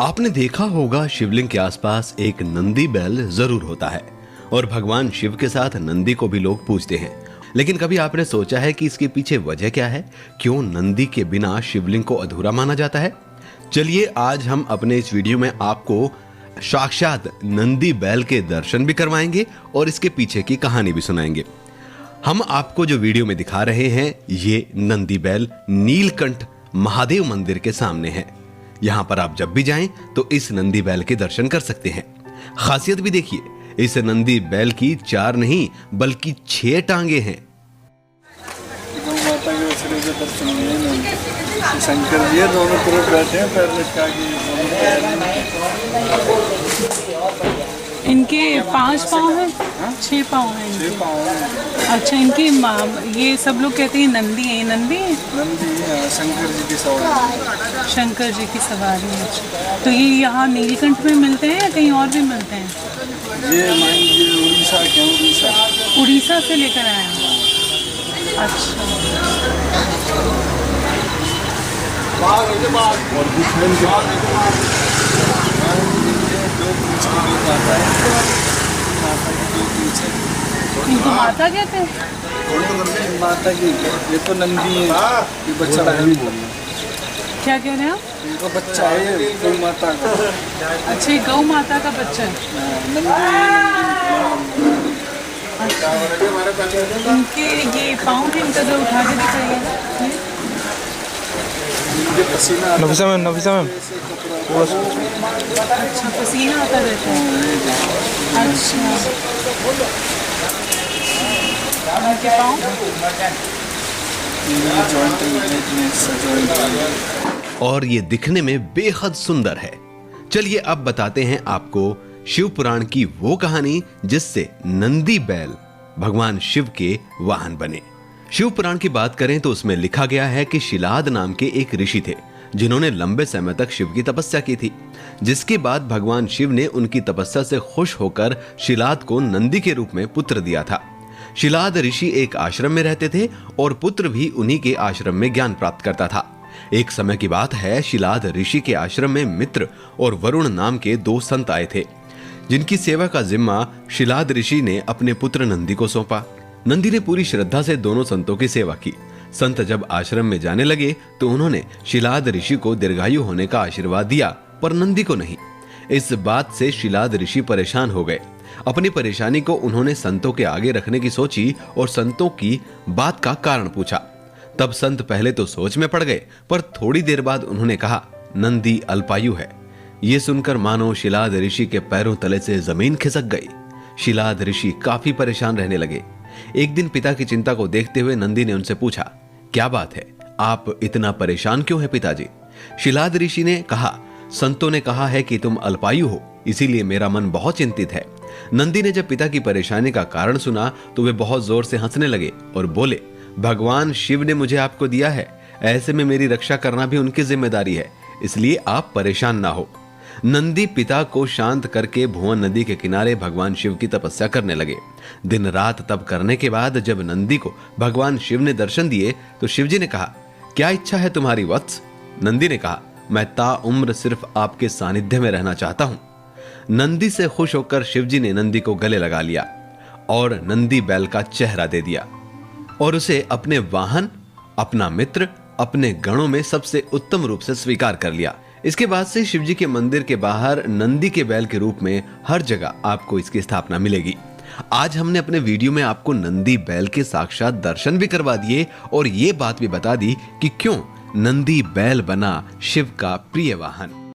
आपने देखा होगा शिवलिंग के आसपास एक नंदी बैल जरूर होता है और भगवान शिव के साथ नंदी को भी लोग पूजते हैं। लेकिन कभी आपने सोचा है कि इसके पीछे वजह क्या है? क्यों नंदी के बिना शिवलिंग को अधूरा माना जाता है? चलिए आज हम अपने इस वीडियो में आपको साक्षात नंदी बैल के दर्शन भी करवाएंगे और इसके पीछे की कहानी भी सुनाएंगे। हम आपको जो वीडियो में दिखा रहे हैं ये नंदी बैल नीलकंठ महादेव मंदिर के सामने है। यहाँ पर आप जब भी जाएं तो इस नंदी बैल के दर्शन कर सकते हैं। खासियत भी देखिए, इस नंदी बैल की 4 नहीं बल्कि 6 टांगे हैं। शंकर जी दोनों तरफ बैठे हैं, पैर लटका के दोनों इनके 5 पाँव हैं, 6 पाँव हैं इनके। 6 पाँव हैं। अच्छा, इनकी ये सब लोग कहते हैं नंदी है। नंदी है, नंदी शंकर जी की सवारी। शंकर जी की सवारी है। तो ये यहाँ नीलकंठ में मिलते हैं या कहीं और भी मिलते हैं? ये उड़ीसा के उड़ीसा से लेकर आए हैं। अच्छा, और दिखने के बाद दो पूछ के भी आता है, माता की 2 पूछ है। इनको माता कहते हैं? माता की ये तो नंदी है, ये बच्चा है। क्या कह रहे हैं आप? इनका बच्चा है गौ माता का। अच्छा, ये गौ माता का बच्चा है। अच्छा, इनके ये पाँव हैं, इनका जो उठा के दिखाइए। नफीसा मैम अच्छा, पसीना आता रहता है। अच्छा, इनके पाँव और ये दिखने में बेहद सुंदर है। चलिए अब बताते हैं आपको शिव पुराण की वो कहानी जिससे नंदी बैल भगवान शिव के वाहन बने। शिव पुराण की बात करें तो उसमें लिखा गया है कि शिलाद नाम के एक ऋषि थे जिन्होंने लंबे समय तक शिव की तपस्या की थी, जिसके बाद भगवान शिव ने उनकी तपस्या से खुश होकर शिलाद को नंदी के रूप में पुत्र दिया था। शिलाद ऋषि एक आश्रम में रहते थे और पुत्र भी उन्हीं के आश्रम में ज्ञान प्राप्त करता था। एक समय की बात है, शिलाद ऋषि के आश्रम में मित्र और वरुण नाम के 2 संत आए थे जिनकी सेवा का जिम्मा शिलाद ऋषि ने अपने पुत्र नंदी को सौंपा। नंदी ने पूरी श्रद्धा से दोनों संतों की सेवा की। संत जब आश्रम में जाने लगे तो उन्होंने शिलाद ऋषि को दीर्घायु होने का आशीर्वाद दिया, पर नंदी को नहीं। इस बात से शिलाद ऋषि परेशान हो गए। अपनी परेशानी को उन्होंने संतों के आगे रखने की सोची और संतों की बात का कारण पूछा। तब संत पहले तो सोच में पड़ गए, पर थोड़ी देर बाद उन्होंने कहा, नंदी अल्पायु है। ये सुनकर मानो शिलाद ऋषि के पैरों तले से जमीन खिसक गई। शिलाद ऋषि काफी परेशान रहने लगे। एक दिन पिता की चिंता को देखते हुए नंदी ने उनसे पूछा, क्या बात है, आप इतना परेशान क्यों हैं पिताजी? शिलाद ऋषि ने कहा, संतों ने कहा है कि तुम अल्पायु हो, इसीलिए मेरा मन बहुत चिंतित है। नंदी ने जब पिता की परेशानी का कारण सुना तो वे बहुत जोर से हंसने लगे और बोले, भगवान शिव ने मुझे आपको दिया है, ऐसे में मेरी रक्षा करना भी उनकी जिम्मेदारी है, इसलिए आप परेशान ना हो। नंदी पिता को शांत करके भुवन नदी के किनारे भगवान शिव की तपस्या करने लगे। दिन रात तप करने के बाद जब नंदी को भगवान शिव ने दर्शन दिए तो शिवजी ने कहा, क्या इच्छा है तुम्हारी वत्स? नंदी ने कहा, मैं ताउम्र सिर्फ आपके सानिध्य में रहना चाहता हूं। नंदी से खुश होकर शिवजी ने नंदी को गले लगा लिया और नंदी बैल का चेहरा दे दिया और उसे अपने वाहन, अपना मित्र, अपने गणों में सबसे उत्तम रूप से स्वीकार कर लिया। इसके बाद से शिवजी के मंदिर के बाहर नंदी के बैल के रूप में हर जगह आपको इसकी स्थापना मिलेगी। आज हमने अपने वीडियो में आपको नंदी बैल के साक्षात दर्शन भी करवा दिए और ये बात भी बता दी कि क्यों नंदी बैल बना शिव का प्रिय वाहन।